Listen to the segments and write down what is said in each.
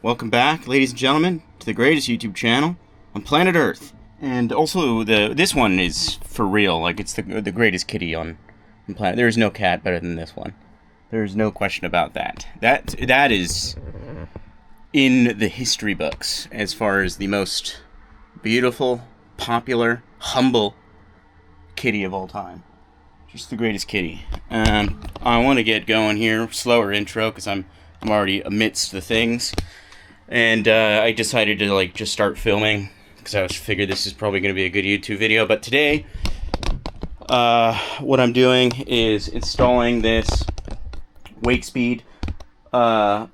Welcome back, ladies and gentlemen, to the greatest YouTube channel on planet Earth. And also, this one is for real. Like, it's the greatest kitty on planet. There is no cat better than this one. There's no question about that. That is in the history books as far as the most beautiful, popular, humble kitty of all time. Just the greatest kitty. I want to get going here. Slower intro because I'm already amidst the things. And I decided to just start filming because I figured this is probably going to be a good YouTube video. But today, what I'm doing is installing this wake speed high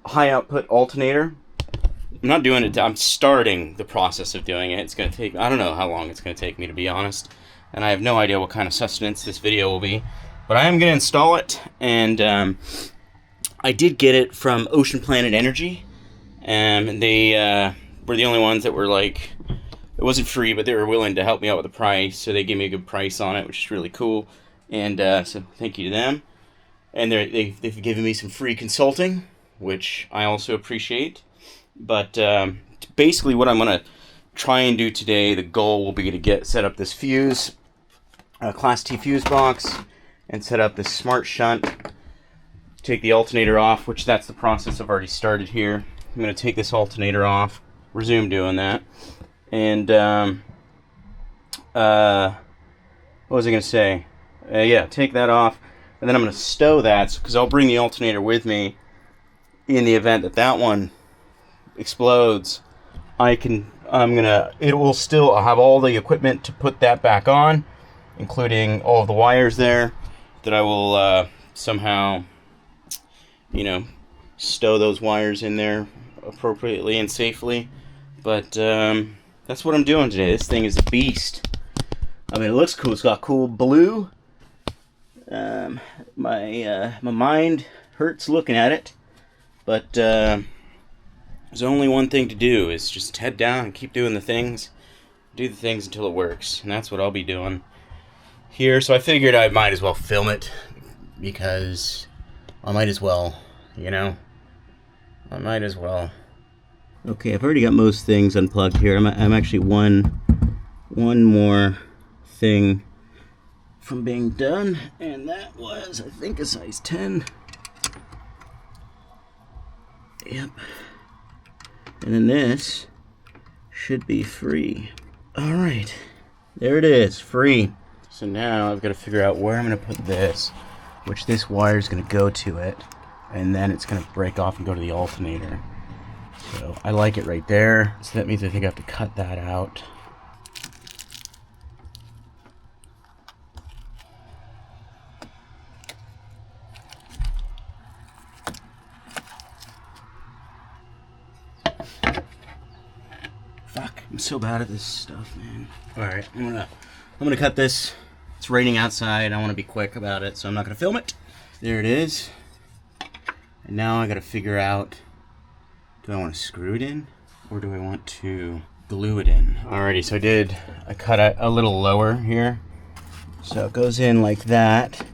output alternator. I'm not doing it. I'm starting the process of doing it. It's going to take, I don't know how long it's going to take me, to be honest. And I have no idea what kind of sustenance this video will be. But I am going to install it. And I did get it from Ocean Planet Energy. And they were the only ones that were like, it wasn't free, but they were willing to help me out with the price. So they gave me a good price on it, which is really cool. And so thank you to them. And they've given me some free consulting, which I also appreciate. But basically what I'm going to try and do today, the goal will be to set up this fuse, Class T fuse box, and set up this smart shunt. Take the alternator off, which that's the process I've already started here. I'm going to take this alternator off, resume doing that, and what was I going to say? Yeah, take that off, and then I'm going to stow that, because I'll bring the alternator with me in the event that that one explodes. It will still have all the equipment to put that back on, including all of the wires there, that I will somehow, stow those wires in there appropriately and safely. But that's what I'm doing today. This thing is a beast. I mean, it looks cool. It's got cool blue. My mind hurts looking at it, but there's only one thing to do, is just head down and keep doing the things. Do the things until it works, and that's what I'll be doing here. So I figured I might as well film it, because I might as well, I might as well. Okay, I've already got most things unplugged here. I'm actually one more thing from being done, and that was, I think, a size 10. Yep. And then this should be free. Alright, there it is, free. So now I've got to figure out where I'm going to put this, which this wire is going to go to it, and then it's going to break off and go to the alternator. So I like it right there. So that means I think I have to cut that out. Fuck, I'm so bad at this stuff, man. Alright, I'm gonna cut this. It's raining outside. I want to be quick about it, so I'm not gonna film it. There it is. And now I gotta figure out, do I want to screw it in, or do I want to glue it in? Alrighty, so I cut it a little lower here. So it goes in like that.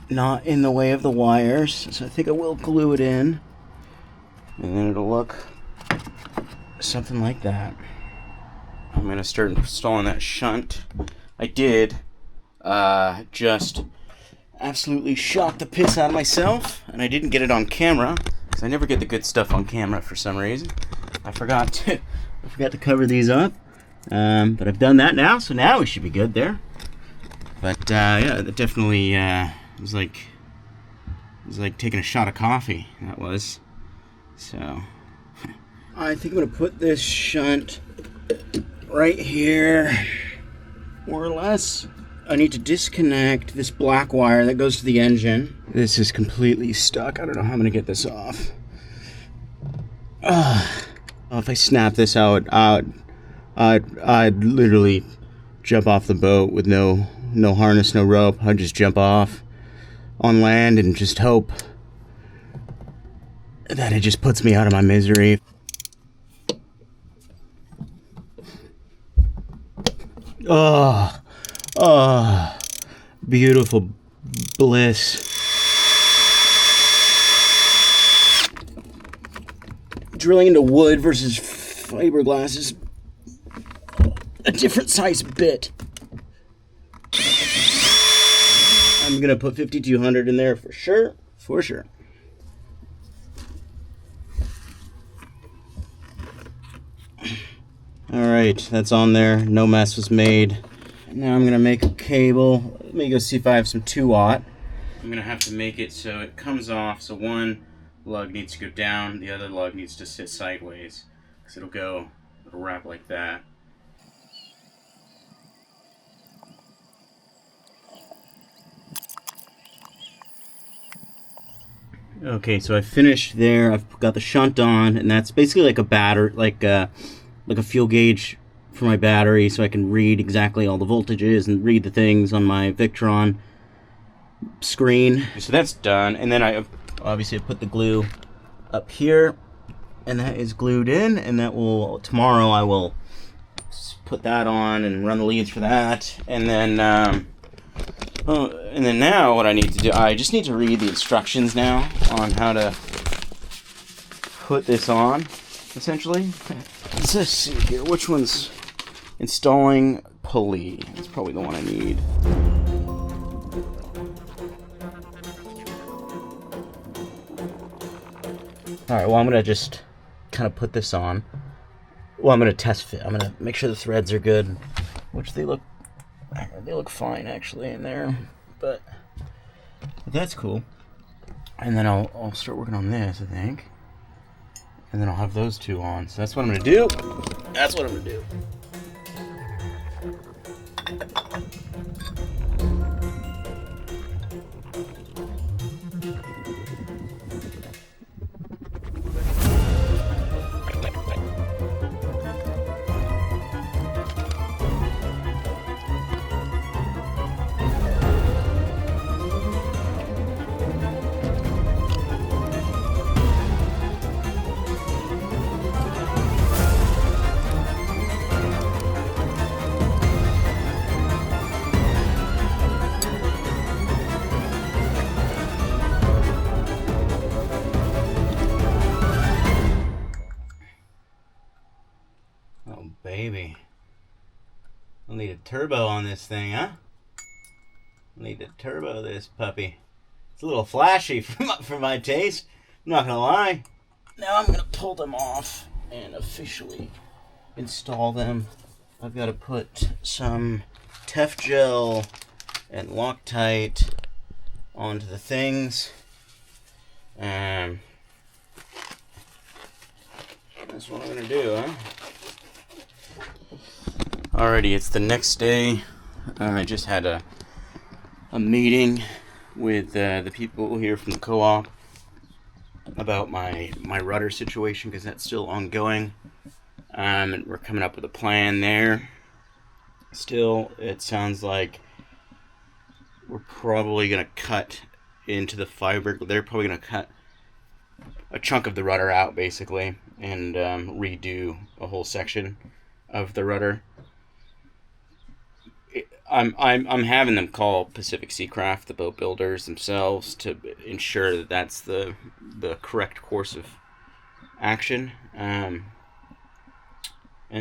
Not in the way of the wires. So I think I will glue it in. And then it'll look something like that. I'm gonna start installing that shunt. I did just absolutely shock the piss out of myself, and I didn't get it on camera because I never get the good stuff on camera for some reason. I forgot to cover these up, but I've done that now, so now we should be good there. But yeah, it definitely was like taking a shot of coffee. That was. So I think I'm gonna put this shunt right here, more or less. I need to disconnect this black wire that goes to the engine. This is completely stuck. I don't know how I'm gonna get this off. If I snap this out, I'd literally jump off the boat with no harness, no rope. I'd just jump off on land and just hope that it just puts me out of my misery. Oh, beautiful bliss. drilling into wood versus fiberglass is a different size bit. I'm gonna put 5200 in there for sure. For sure. Alright, that's on there. No mess was made. Now I'm gonna make a cable. Let me go see if I have some 2-aught. I'm gonna have to make it so it comes off. So one lug needs to go down, the other lug needs to sit sideways. Because it'll wrap like that. Okay, so I finished there. I've got the shunt on, and that's basically like a battery, like a fuel gauge for my battery, so I can read exactly all the voltages and read the things on my Victron screen. So that's done, and then I obviously put the glue up here, and that is glued in, and that will, tomorrow I will put that on and run the leads for that, and then now what I need to do, I just need to read the instructions now on how to put this on, essentially. Let's see here, which one's installing pulley? That's probably the one I need. Alright, well I'm going to just kind of put this on. Well, I'm going to test fit. I'm going to make sure the threads are good, which they look fine actually in there, but that's cool. And then I'll start working on this, I think. And then I'll have those two on. So that's what I'm going to do. That's what I'm going to do. Baby, I'll need a turbo on this thing, huh? I'll need to turbo this puppy. It's a little flashy for my taste, I'm not gonna lie. Now I'm gonna pull them off and officially install them. I've got to put some Tef gel and Loctite onto the things. That's what I'm gonna do, huh? Alrighty, it's the next day. I just had a meeting with the people here from the co-op about my rudder situation, because that's still ongoing. And we're coming up with a plan there. Still, it sounds like we're probably going to cut into the fiber. They're probably going to cut a chunk of the rudder out, basically, and redo a whole section of the rudder. I'm having them call Pacific Seacraft, the boat builders themselves, to ensure that that's the correct course of action, and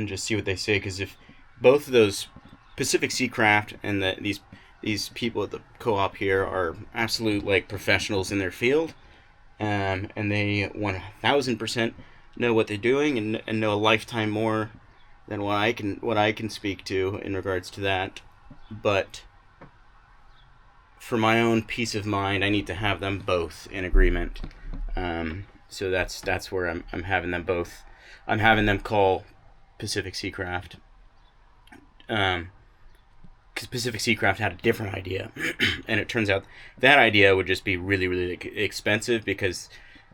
just see what they say. Because if both of those, Pacific Seacraft and these people at the co-op here, are absolute like professionals in their field, and they 1000% know what they're doing and know a lifetime more than what I can speak to in regards to that. But for my own peace of mind, I need to have them both in agreement. So that's where I'm having them both. I'm having them call Pacific Seacraft, because Pacific Seacraft had a different idea, and it turns out that idea would just be really, really expensive, because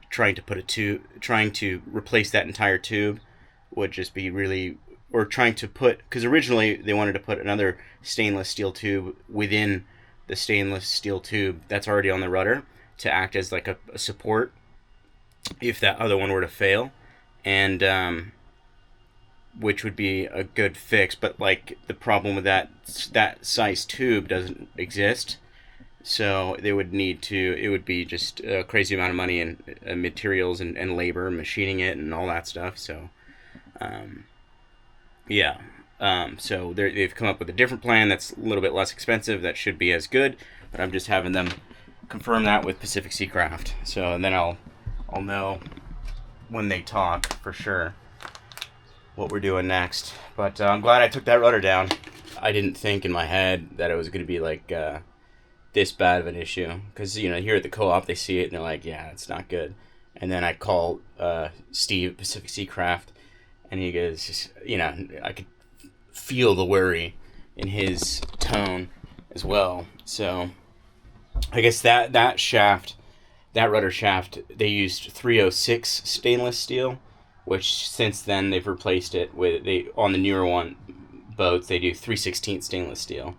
trying to replace that entire tube would just be really. Or trying to put, because originally they wanted to put another stainless steel tube within the stainless steel tube that's already on the rudder to act as like a support if that other one were to fail, and which would be a good fix. But like the problem with that size tube doesn't exist, So they would need to. It would be just a crazy amount of money and materials and labor, machining it and all that stuff. So, yeah. So they've come up with a different plan that's a little bit less expensive. That should be as good. But I'm just having them confirm that with Pacific Seacraft. So and then I'll know when they talk for sure what we're doing next. But I'm glad I took that rudder down. I didn't think in my head that it was going to be like this bad of an issue, because here at the co-op they see it and they're like, yeah, it's not good. And then I call Steve, Pacific Seacraft, and he goes, I could feel the worry in his tone as well. So I guess that rudder shaft, they used 306 stainless steel, which since then they've replaced it with, on the newer boats they do 3/16 stainless steel,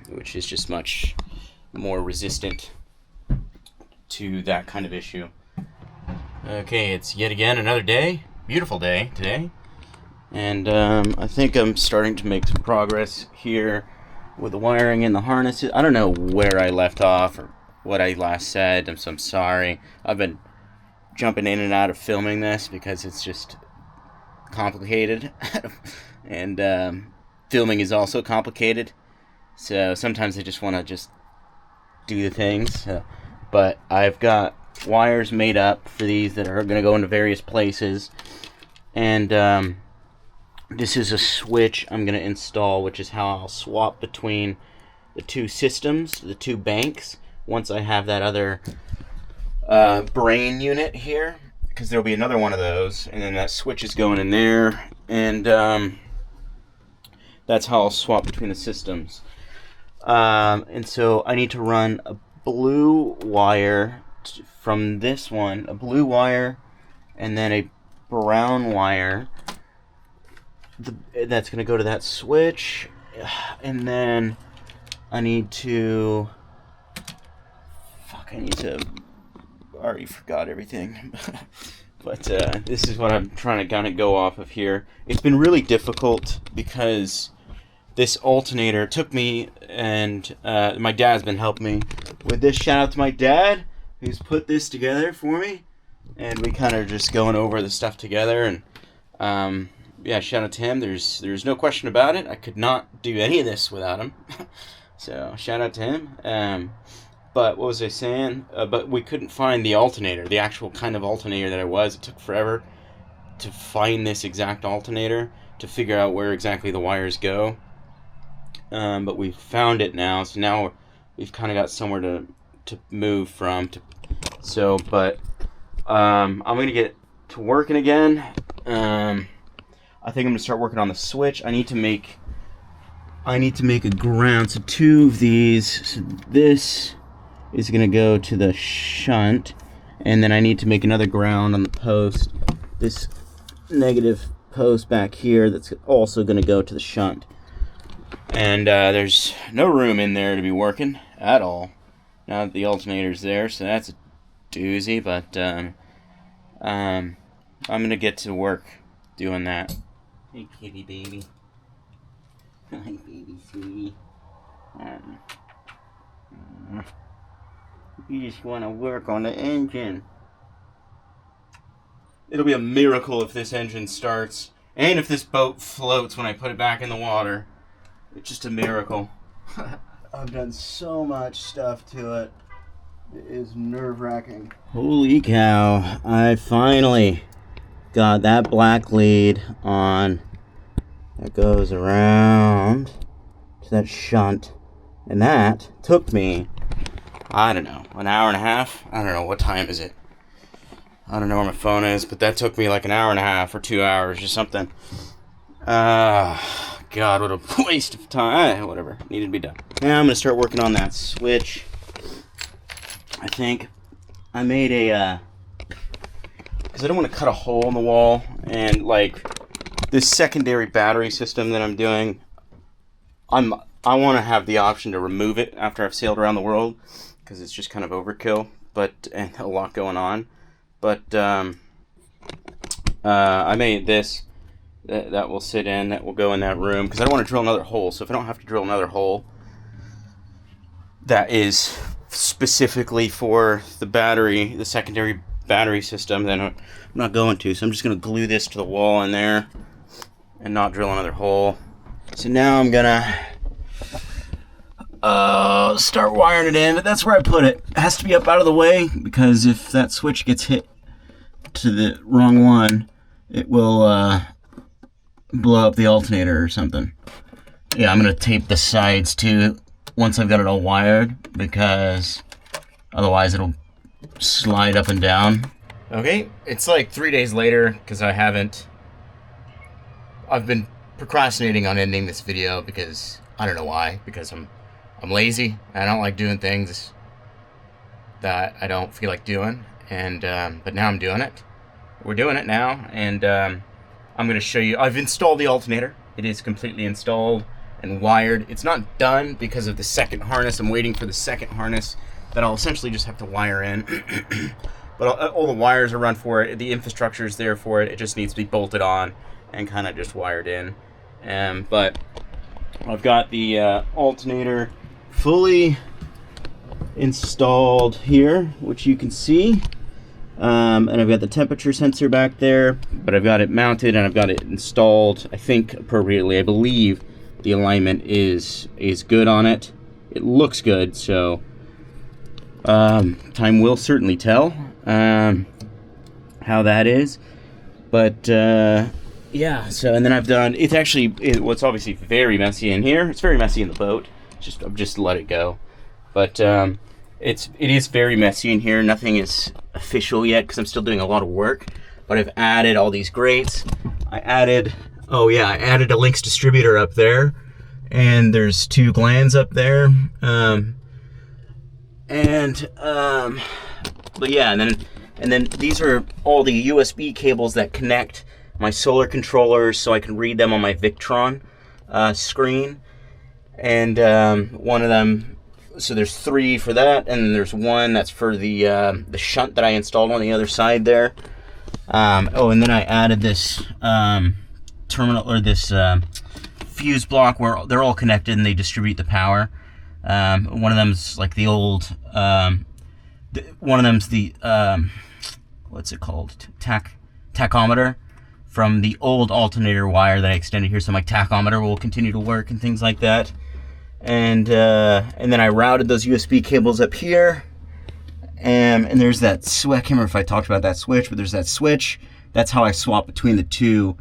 which is just much more resistant to that kind of issue. Okay, it's yet again another day, beautiful day today, and I think I'm starting to make some progress here with the wiring and the harnesses. I don't know where I left off or what I last said, so I'm sorry. I've been jumping in and out of filming this because it's just complicated, and filming is also complicated, so sometimes I just want to just do the things, but I've got wires made up for these that are going to go into various places, and this is a switch I'm going to install, which is how I'll swap between the two systems, the two banks, once I have that other brain unit here, because there'll be another one of those, and then that switch is going in there, and that's how I'll swap between the systems. And so I need to run a blue wire from this one, a blue wire, and then a brown wire that's going to go to that switch, and then I already forgot everything. But this is what I'm trying to kind of go off of here. It's been really difficult because this alternator took me, and my dad's been helping me with this. Shout out to my dad who's put this together for me, and we kind of just going over the stuff together, and yeah, shout out to him. There's no question about it. I could not do any of this without him. So shout out to him. But what was I saying? But we couldn't find the alternator, the actual kind of alternator that it was. It took forever to find this exact alternator, to figure out where exactly the wires go. But we found it now, so now we've kind of got somewhere to move from. But I'm going to get to working again. I think I'm going to start working on the switch. I need to make a ground. So two of these. So this is going to go to the shunt, and then I need to make another ground on the post. This negative post back here that's also going to go to the shunt. And there's no room in there to be working at all now that the alternator's there, so that's a doozy. But I'm going to get to work doing that. Hey, kitty baby. Hi, baby sweetie. You just want to work on the engine. It'll be a miracle if this engine starts, and if this boat floats when I put it back in the water. It's just a miracle. I've done so much stuff to it. It is nerve-wracking. Holy cow. I finally got that black lead on. That goes around to that shunt. And that took me, I don't know, an hour and a half? I don't know, what time is it? I don't know where my phone is, but that took me like an hour and a half or 2 hours or something. God, what a waste of time. Whatever, needed to be done. Now I'm going to start working on that switch. I think I made because I don't want to cut a hole in the wall, and like this secondary battery system that I'm doing, I want to have the option to remove it after I've sailed around the world, because it's just kind of overkill, and a lot going on. But I made this that will sit in, that will go in that room, because I don't want to drill another hole. So if I don't have to drill another hole, that is specifically for the battery, the secondary battery system, then I'm not going to. So I'm just going to glue this to the wall in there and not drill another hole. So now I'm going to start wiring it in, but that's where I put it. It has to be up out of the way, because if that switch gets hit to the wrong one, it will blow up the alternator or something. Yeah, I'm going to tape the sides too once I've got it all wired, because otherwise it'll slide up and down. Okay, it's like 3 days later, because I've been procrastinating on ending this video, because I don't know why, because I'm lazy. I don't like doing things that I don't feel like doing, and but now I'm doing it. We're doing it now, and I'm going to show you. I've installed the alternator. It is completely installed and wired. It's not done because of the second harness. I'm waiting for the second harness that I'll essentially just have to wire in. But all the wires are run for it. The infrastructure is there for it. It just needs to be bolted on and kind of just wired in. But I've got the alternator fully installed here, which you can see. And I've got the temperature sensor back there, but I've got it mounted and I've got it installed, I think, appropriately. I believe the alignment is good on it. It looks good, so time will certainly tell how that is. But yeah, so, and then I've done, what's obviously very messy in here. It's very messy in the boat. I've just let it go. But it is very messy in here. Nothing is official yet because I'm still doing a lot of work. But I've added all these grates. I added a Lynx distributor up there, and there's 2 glands up there. But yeah, and then these are all the USB cables that connect my solar controllers, so I can read them on my Victron screen. And one of them, so there's 3 for that, and there's 1 that's for the shunt that I installed on the other side there. And then I added this terminal, or this fuse block, where they're all connected and they distribute the power. One of them's like the old, one of them's the what's it called? Tachometer from the old alternator wire that I extended here, so my tachometer will continue to work and things like that. And then I routed those USB cables up here, and there's that switch. I can't remember if I talked about that switch, but there's that switch. That's how I swap between the 2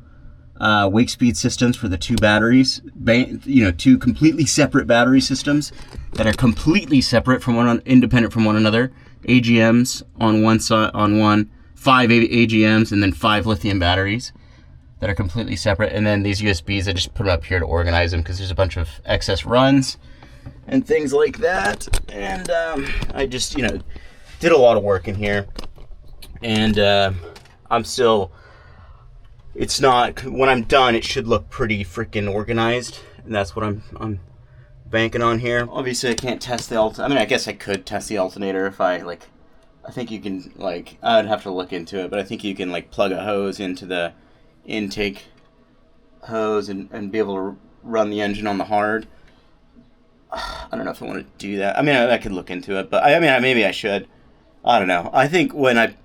wake speed systems for the 2 batteries. 2 completely separate battery systems that are completely separate from independent from one another. AGMs on one side, 5 AGMs, and then 5 lithium batteries that are completely separate. And then these USBs, I just put them up here to organize them because there's a bunch of excess runs and things like that. And I just, did a lot of work in here. And it's not, when I'm done, it should look pretty freaking organized. And that's what I'm banking on here. Obviously, I can't test the alternator. I mean, I guess I could test the alternator if I think you can, I'd have to look into it, but I think you can, plug a hose into the intake hose and be able to run the engine on the hard. I don't know if I want to do that. I mean, I could look into it, but maybe I should. I don't know. I think when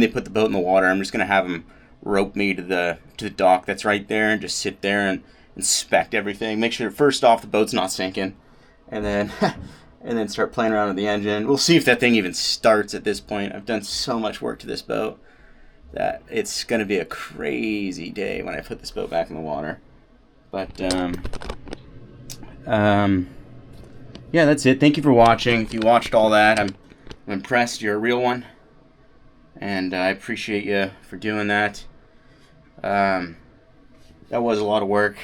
they put the boat in the water, I'm just going to have them rope me to the dock that's right there and just sit there and inspect everything. Make sure, first off, the boat's not sinking, and then start playing around with the engine. We'll see if that thing even starts at this point. I've done so much work to this boat that it's going to be a crazy day when I put this boat back in the water. But, yeah, that's it. Thank you for watching. If you watched all that, I'm impressed. You're a real one. And I appreciate you for doing that. That was a lot of work.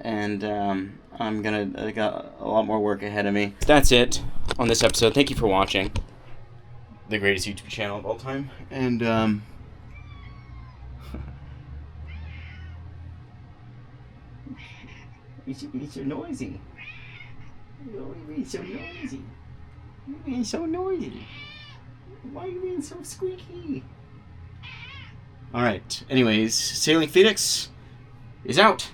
And I got a lot more work ahead of me. That's it on this episode. Thank you for watching the greatest YouTube channel of all time. And you're so noisy. You're being so noisy. You're being so noisy. Why are you being so squeaky? Alright, anyways, Sailing Phoenix is out.